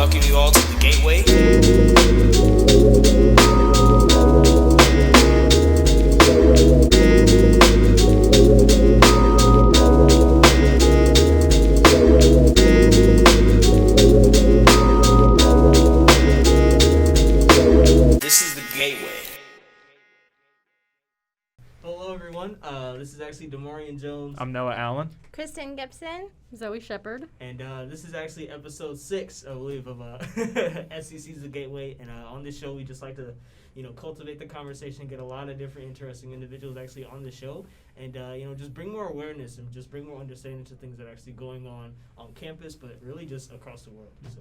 welcome you all to The Gateway. This is The Gateway. Hello everyone, this is actually Demarian Jones. I'm Noah Allen. Kristen Gibson. Zoë Shepard. And this is actually episode 6, I believe, of SCC The Gateway. And on this show, we just like to, cultivate the conversation, get a lot of different interesting individuals actually on the show, and just bring more awareness and just bring more understanding to things that are actually going on campus, but really just across the world. So.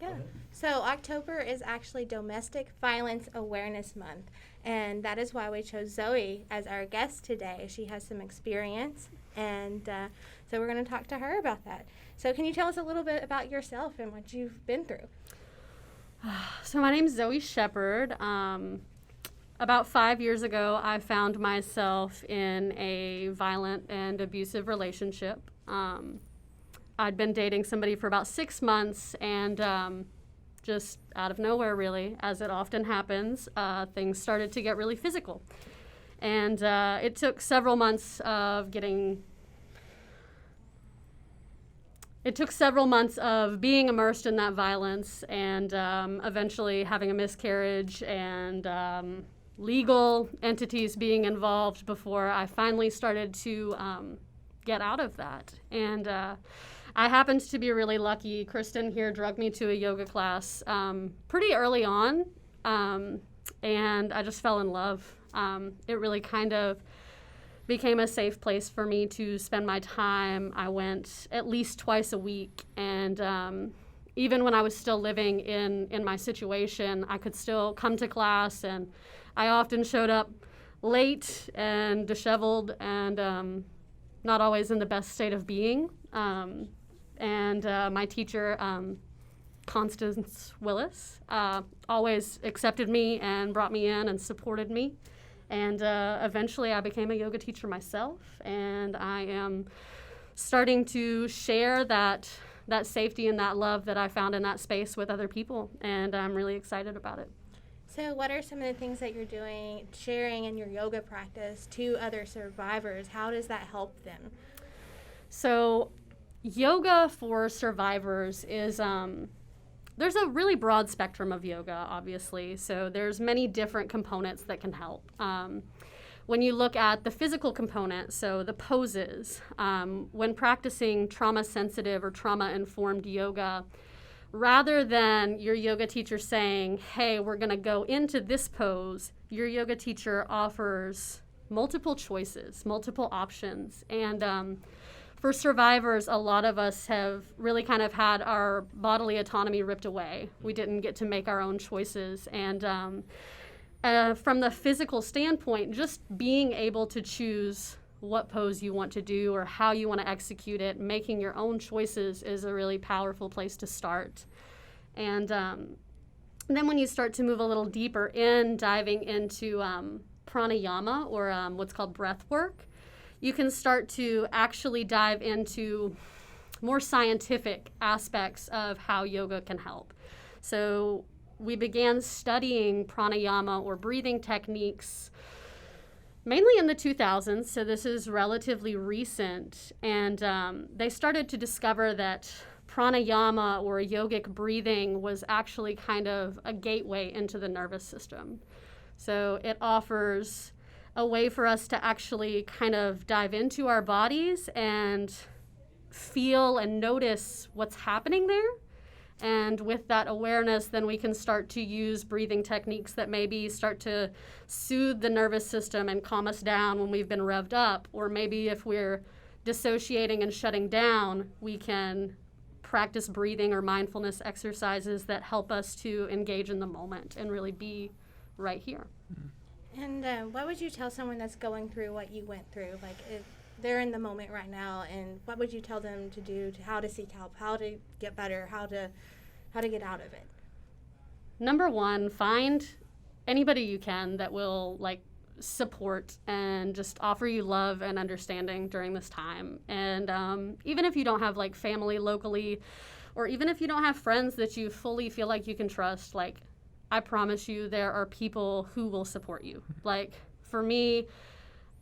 Yeah. So October is actually Domestic Violence Awareness Month, and that is why we chose Zoe as our guest today. She has some experience, and so we're going to talk to her about that. So can you tell us a little bit about yourself and what you've been through? So my name is Zoë Shepard. About 5 years ago, I found myself in a violent and abusive relationship. I'd been dating somebody for about 6 months, and just out of nowhere, really, as it often happens, things started to get really physical. And it took several months of being immersed in that violence, and eventually having a miscarriage, and legal entities being involved before I finally started to get out of that. And I happened to be really lucky. Kristen here drugged me to a yoga class pretty early on, and I just fell in love. It really kind of became a safe place for me to spend my time. I went at least twice a week, and even when I was still living in my situation, I could still come to class, and I often showed up late and disheveled and not always in the best state of being. And my teacher, Constance Willis, always accepted me and brought me in and supported me. And eventually I became a yoga teacher myself, and I am starting to share that safety and that love that I found in that space with other people, and I'm really excited about it. So what are some of the things that you're doing, sharing in your yoga practice to other survivors? How does that help them? So yoga for survivors is, there's a really broad spectrum of yoga, obviously. So there's many different components that can help. When you look at the physical component, so the poses, when practicing trauma-sensitive or trauma-informed yoga, rather than your yoga teacher saying, hey, we're going to go into this pose, your yoga teacher offers multiple choices, multiple options. And for survivors, a lot of us have really kind of had our bodily autonomy ripped away. We didn't get to make our own choices. And from the physical standpoint, just being able to choose what pose you want to do or how you want to execute it, making your own choices is a really powerful place to start. And then when you start to move a little deeper in, diving into pranayama, or what's called breath work, you can start to actually dive into more scientific aspects of how yoga can help. So we began studying pranayama or breathing techniques mainly in the 2000s, so this is relatively recent, and they started to discover that pranayama or yogic breathing was actually kind of a gateway into the nervous system. So it offers a way for us to actually kind of dive into our bodies and feel and notice what's happening there. And with that awareness, then we can start to use breathing techniques that maybe start to soothe the nervous system and calm us down when we've been revved up. Or maybe if we're dissociating and shutting down, we can practice breathing or mindfulness exercises that help us to engage in the moment and really be right here. And what would you tell someone that's going through what you went through? Like, if they're in the moment right now, and what would you tell them to do, to how to seek help, how to get better, how to get out of it? Number one, find anybody you can that will support and just offer you love and understanding during this time. And even if you don't have family locally or even if you don't have friends that you fully feel like you can trust, like, I promise you there are people who will support you. Like, for me,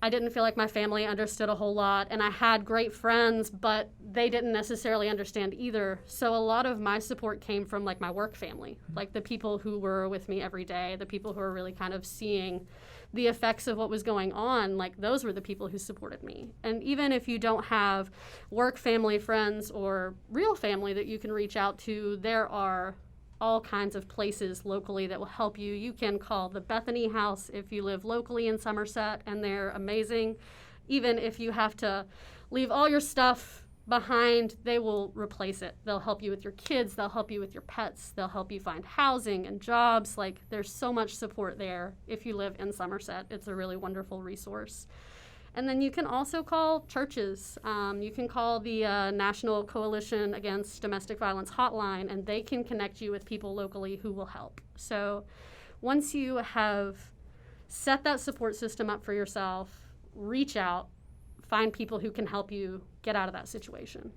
I didn't feel like my family understood a whole lot, and I had great friends, but they didn't necessarily understand either. So a lot of my support came from, like, my work family, like the people who were with me every day, the people who were really kind of seeing the effects of what was going on. Like, those were the people who supported me. And even if you don't have work family, friends, or real family that you can reach out to, there are all kinds of places locally that will help you. You can call the Bethany house if you live locally in Somerset, and they're amazing. Even if you have to leave all your stuff behind, they will replace it. They'll help you with your kids, they'll help you with your pets, they'll help you find housing and jobs. Like, there's so much support there if you live in Somerset. It's a really wonderful resource. And then you can also call churches. You can call the National Coalition Against Domestic Violence Hotline, and they can connect you with people locally who will help. So once you have set that support system up for yourself, reach out, find people who can help you get out of that situation.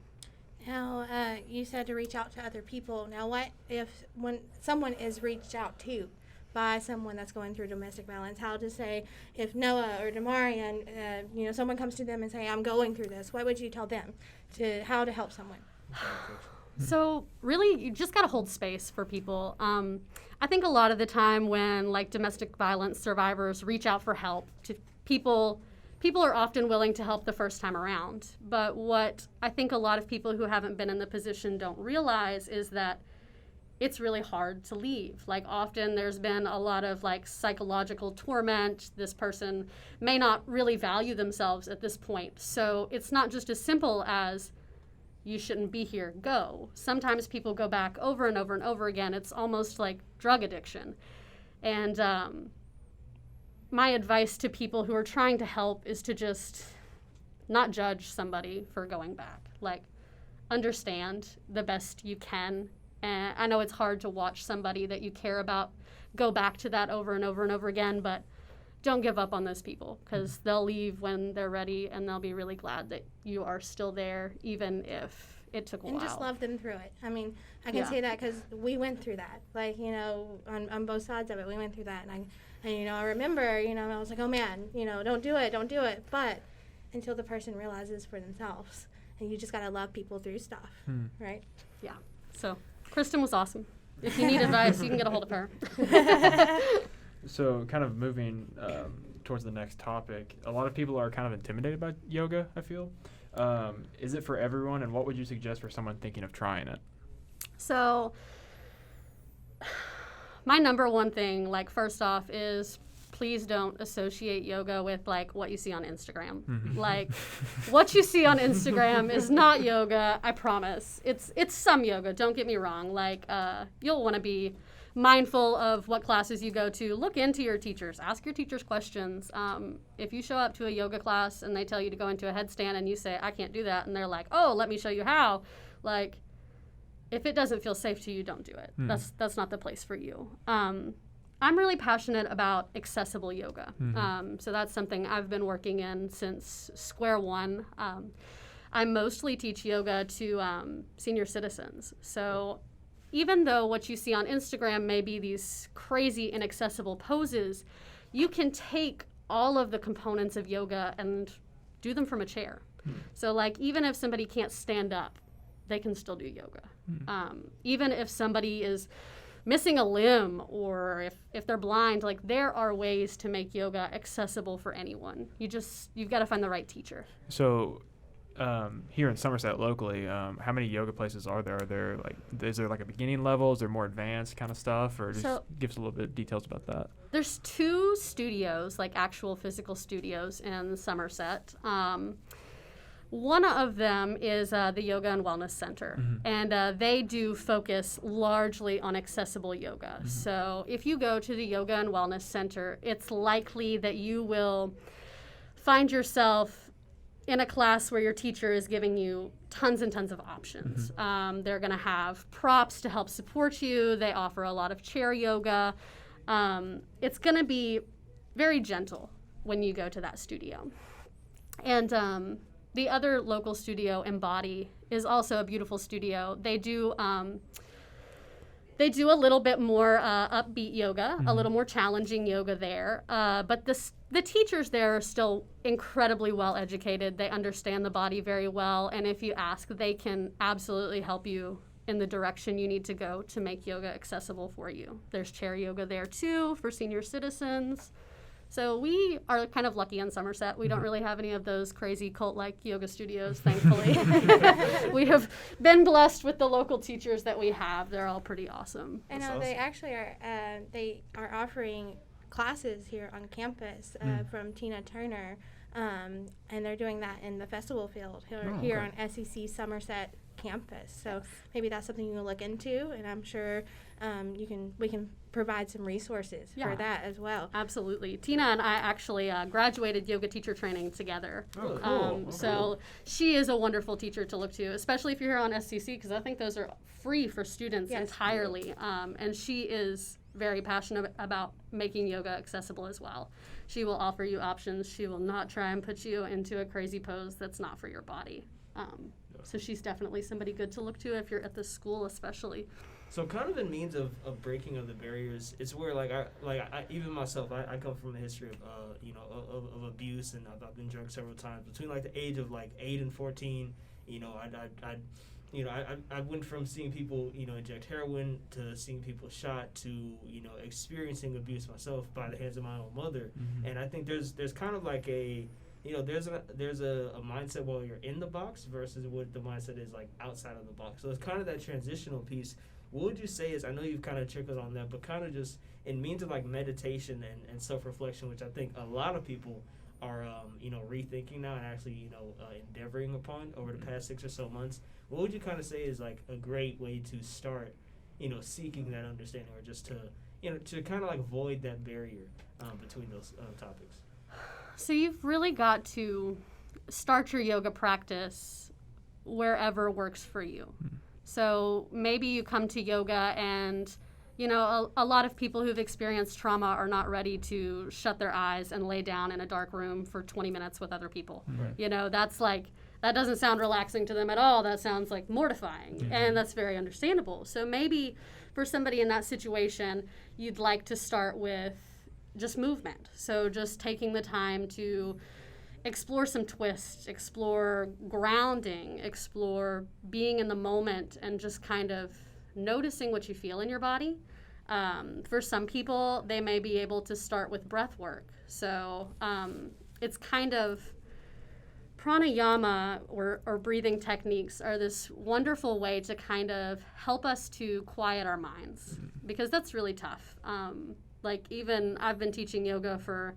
Now, you said to reach out to other people. Now, what if when someone is reached out to by someone that's going through domestic violence? How to say, if Noah or Damarian, someone comes to them and say, I'm going through this, what would you tell them how to help someone? So really, you just got to hold space for people. I think a lot of the time when, like, domestic violence survivors reach out for help to people are often willing to help the first time around. But what I think a lot of people who haven't been in the position don't realize is that it's really hard to leave. Like, often there's been a lot of, like, psychological torment. This person may not really value themselves at this point. So it's not just as simple as, you shouldn't be here, go. Sometimes people go back over and over and over again. It's almost like drug addiction. And my advice to people who are trying to help is to just not judge somebody for going back. Like, understand the best you can. And I know it's hard to watch somebody that you care about go back to that over and over and over again, but don't give up on those people, because they'll leave when they're ready, and they'll be really glad that you are still there, even if it took a while. And just love them through it. I mean, I can say that because we went through that. Like, on both sides of it, we went through that. And I remember, I was like, oh man, don't do it. But until the person realizes for themselves, and you just got to love people through stuff, right? Yeah. So Kristen was awesome. If you need advice, you can get a hold of her. So kind of moving towards the next topic, a lot of people are kind of intimidated by yoga, I feel. Is it for everyone, and what would you suggest for someone thinking of trying it? So my number one thing, like, first off, is please don't associate yoga with, like, what you see on Instagram. Mm-hmm. Like, what you see on Instagram is not yoga, I promise. It's some yoga, don't get me wrong. Like, you'll want to be mindful of what classes you go to. Look into your teachers. Ask your teachers questions. If you show up to a yoga class and they tell you to go into a headstand and you say, I can't do that, and they're like, oh, let me show you how. Like, if it doesn't feel safe to you, don't do it. That's not the place for you. I'm really passionate about accessible yoga. So that's something I've been working in since square one. I mostly teach yoga to senior citizens. So even though what you see on Instagram may be these crazy inaccessible poses, you can take all of the components of yoga and do them from a chair. So, like, even if somebody can't stand up, they can still do yoga. Even if somebody is missing a limb, or if they're blind, like, there are ways to make yoga accessible for anyone. You've got to find the right teacher. So here in Somerset locally, how many yoga places are there? Is there like a beginning level? Is there more advanced kind of stuff? Or just give us a little bit of details about that. There's 2 studios, like actual physical studios in Somerset. One of them is the Yoga and Wellness Center, and they do focus largely on accessible yoga. So if you go to the Yoga and Wellness Center, it's likely that you will find yourself in a class where your teacher is giving you tons and tons of options. They're going to have props to help support you. They offer a lot of chair yoga. It's going to be very gentle when you go to that studio. And the other local studio, Embody, is also a beautiful studio. They do a little bit more upbeat yoga, a little more challenging yoga there. But the teachers there are still incredibly well educated. They understand the body very well. And if you ask, they can absolutely help you in the direction you need to go to make yoga accessible for you. There's chair yoga there too for senior citizens. So we are kind of lucky in Somerset. We don't really have any of those crazy cult-like yoga studios, thankfully. We have been blessed with the local teachers that we have. They're all pretty awesome. I know they actually are. They are offering classes here on campus from Tina Turner, and they're doing that in the festival field here on SCC Somerset campus. So maybe that's something you can look into, and I'm sure we can provide some resources for that as well. Absolutely. Tina and I actually graduated yoga teacher training together. Oh, cool. So she is a wonderful teacher to look to, especially if you're here on SCC, because I think those are free for students entirely. And she is very passionate about making yoga accessible as well. She will offer you options. She will not try and put you into a crazy pose that's not for your body. So she's definitely somebody good to look to if you're at the school, especially. So kind of in means of breaking of the barriers, it's where I even myself, I come from a history of abuse, and I've been drugged several times. Between like the age of like 8 and 14, I went from seeing people inject heroin to seeing people shot to experiencing abuse myself by the hands of my own mother. And I think there's kind of like there's a mindset while you're in the box versus what the mindset is like outside of the box. So it's kind of that transitional piece. What would you say is, I know you've kind of trickled on that, but kind of just in means of like meditation and self-reflection, which I think a lot of people are, rethinking now and actually, endeavoring upon over the past 6 or so months. What would you kind of say is like a great way to start, seeking that understanding, or just to kind of like void that barrier between those topics? So you've really got to start your yoga practice wherever works for you. So maybe you come to yoga and, a lot of people who've experienced trauma are not ready to shut their eyes and lay down in a dark room for 20 minutes with other people. Right. That doesn't sound relaxing to them at all. That sounds like mortifying. And that's very understandable. So maybe for somebody in that situation, you'd like to start with just movement. So just taking the time to explore some twists, explore grounding, explore being in the moment, and just kind of noticing what you feel in your body. For some people, they may be able to start with breath work. So it's kind of pranayama or breathing techniques are this wonderful way to kind of help us to quiet our minds, because that's really tough. Even I've been teaching yoga for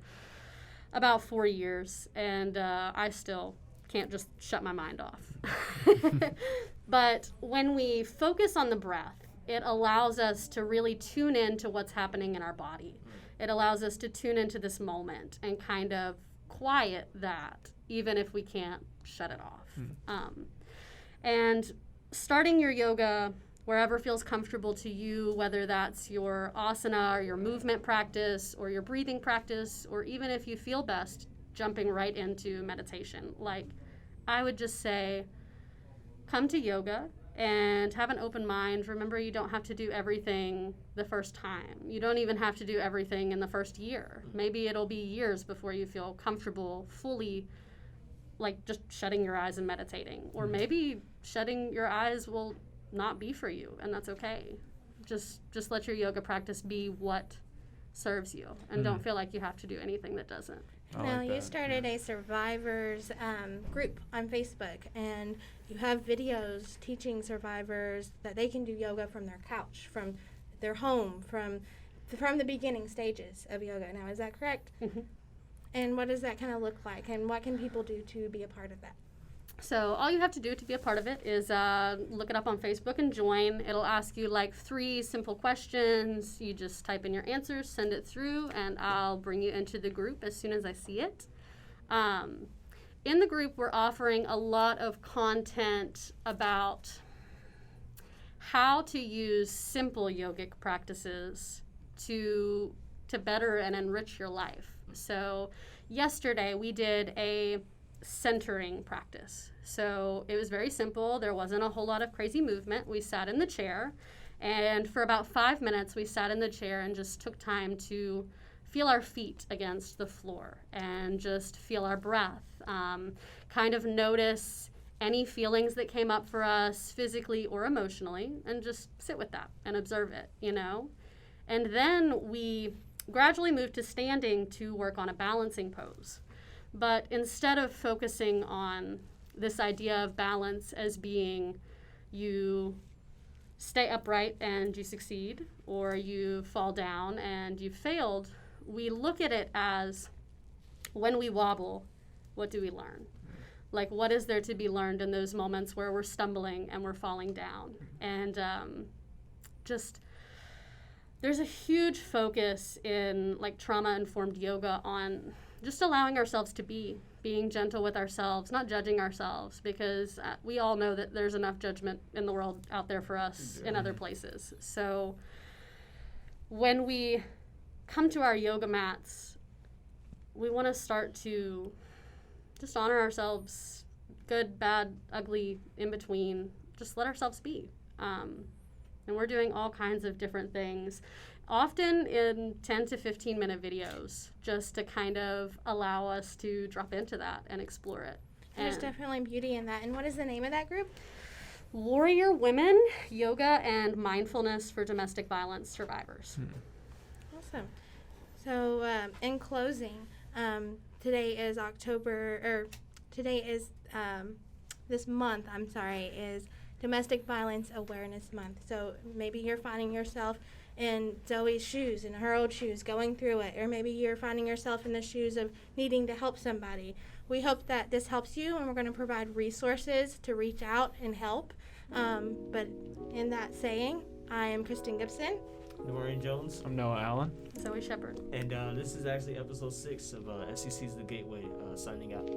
about 4 years, and I still can't just shut my mind off. But when we focus on the breath, it allows us to really tune in to what's happening in our body. It allows us to tune into this moment and kind of quiet that, even if we can't shut it off. And starting your yoga wherever feels comfortable to you, whether that's your asana or your movement practice or your breathing practice, or even if you feel best jumping right into meditation. I would just say, come to yoga and have an open mind. Remember, you don't have to do everything the first time. You don't even have to do everything in the first year. Maybe it'll be years before you feel comfortable fully, just shutting your eyes and meditating. Or maybe shutting your eyes will not be for you, and that's okay. Just let your yoga practice be what serves you, and don't feel like you have to do anything that doesn't. Now, you started a survivors group on Facebook, and you have videos teaching survivors that they can do yoga from their couch, from their home, from the beginning stages of yoga. Now, is that correct? And what does that kind of look like, and what can people do to be a part of that? So all you have to do to be a part of it is look it up on Facebook and join. It'll ask you 3 simple questions. You just type in your answers, send it through, and I'll bring you into the group as soon as I see it. In the group, we're offering a lot of content about how to use simple yogic practices to better and enrich your life. So yesterday we did a centering practice. So it was very simple. There wasn't a whole lot of crazy movement. We sat in the chair, and for about 5 minutes, we sat in the chair and just took time to feel our feet against the floor and just feel our breath. Kind of notice any feelings that came up for us physically or emotionally, and just sit with that and observe it, And then we gradually moved to standing to work on a balancing pose. But instead of focusing on this idea of balance as being you stay upright and you succeed, or you fall down and you failed, we look at it as, when we wobble, what do we learn? Like, what is there to be learned in those moments where we're stumbling and we're falling down? And there's a huge focus in like trauma-informed yoga on just allowing ourselves to being gentle with ourselves, not judging ourselves, because we all know that there's enough judgment in the world out there for us in other places. So when we come to our yoga mats, we want to start to just honor ourselves, good, bad, ugly, in between. Just let ourselves be. And we're doing all kinds of different things, often in 10 to 15 minute videos, just to kind of allow us to drop into that and explore it. There's definitely beauty in that. And what is the name of that group? Warrior Women, Yoga and Mindfulness for Domestic Violence Survivors. Awesome. So in closing, today is this month, is Domestic Violence Awareness Month. So maybe you're finding yourself in Zoe's shoes, in her old shoes, going through it, or maybe you're finding yourself in the shoes of needing to help somebody. We hope that this helps you, and we're going to provide resources to reach out and help. But in that saying, I am Kristen Gibson. Noreen Jones. I'm Noah Allen. Zoë Shepard. And this is actually episode 6 of SCC's The Gateway, signing out.